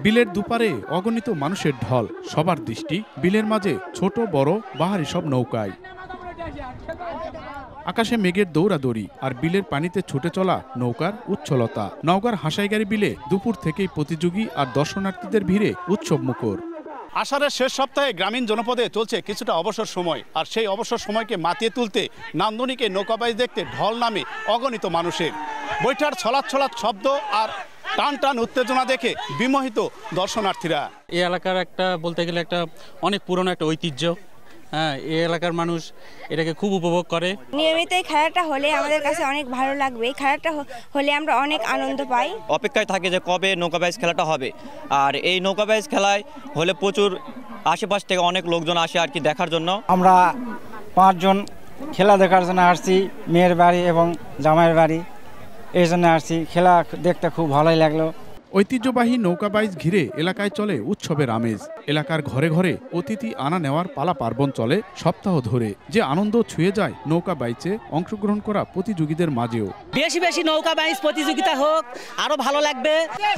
বিলের দুপারে অগণিত মানুষের ঢল, সবার দৃষ্টি বিলের মাঝে ছোট বড় বাহারি সব নৌকায়। আকাশে মেঘের দৌড়াদৌড়ি আর বিলের পানিতে ছুটে চলা নৌকার উচ্ছলতা। নওগাঁর হাসাইগাড়ি বিলে দুপুর থেকেই প্রতিযোগী আর দর্শনার্থীদের ভিড়ে উৎসব মুখর। আষাঢ়ের শেষ সপ্তাহে গ্রামীণ জনপদে চলছে কিছুটা অবসর সময়, আর সেই অবসর সময়কে মাতিয়ে তুলতে নান্দনিকে নৌকাবাইজ দেখতে ঢল নামে অগণিত মানুষের। বৈঠার ছলাৎ ছলাৎ শব্দ আর টান টান উত্তেজনা দেখে বিমোহিত দর্শনার্থীরা। এই এলাকার একটা বলতে গেলে একটা অনেক পুরনো একটা ঐতিহ্য। হ্যাঁ, এই এলাকার মানুষ এটাকে খুব উপভোগ করে। নিয়মিত এই খেলাটা হলে আমাদের কাছে অনেক ভালো লাগবে। এই খেলাটা হলে আমরা অনেক আনন্দ পাই। অপেক্ষায় থাকে যে কবে নৌকাবাইজ খেলাটা হবে। আর এই নৌকাবাইজ খেলায় হলে প্রচুর আশেপাশ থেকে অনেক লোকজন আসে আর কি দেখার জন্য। আমরা 5 জন খেলা দেখার জন্য আসছি, মেয়ের বাড়ি এবং জামাইয়ের বাড়ি, এই জন্য আসছি। খেলা দেখতে খুব ভালোই লাগলো। ঐতিহ্যবাহী নৌকাবাইজ ঘিরে এলাকায় চলে উৎসবের আমেজ। এলাকার ঘরে ঘরে অতিথি আনা নেওয়ার পালা পার্বণ চলে সপ্তাহ ধরে। যে আনন্দ ছুঁয়ে যায় নৌকা বাইচে অংশগ্রহণ করা প্রতিযোগীদের মাঝেও। বেশি বেশি নৌকা বাইচ প্রতিযোগিতা হোক, আরো ভালো লাগবে।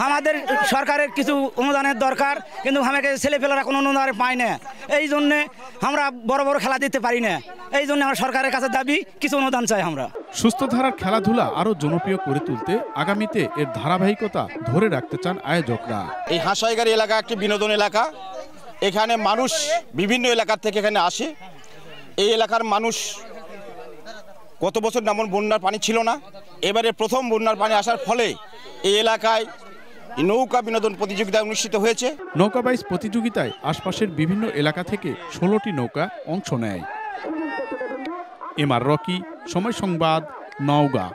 আমাদের সরকারের কিছু অনুদানের দরকার, কিন্তু আমাকে ছেলেপেলেরা কোনো অনুদান পায় না। এই জন্যে আমরা বড় বড় খেলা দিতে পারি না। এই জন্য আমরা সরকারের কাছে দাবি কিছু অনুদান চাই। আমরা সুস্থ ধারার খেলাধুলা আরো জনপ্রিয় করে তুলতে আগামীতে এর ধারাবাহিকতা ধরে রাখতে চান আয়োজকরা। এই হাসাইগাড়ি এলাকা একটি বিনোদন এলাকা। এখানে মানুষ বিভিন্ন এলাকা থেকে এখানে আসে। এই এলাকার মানুষ কত বছর যেমন বন্যার পানি ছিল না, এবারে প্রথম বন্যার পানি আসার ফলে এই এলাকায় নৌকা বিনোদন প্রতিযোগিতা অনুষ্ঠিত হয়েছে। নৌকাবাইজ প্রতিযোগিতায় আশপাশের বিভিন্ন এলাকা থেকে 16টি নৌকা অংশ নেয়। এমআর রকি, সময় সংবাদ, নওগাঁ।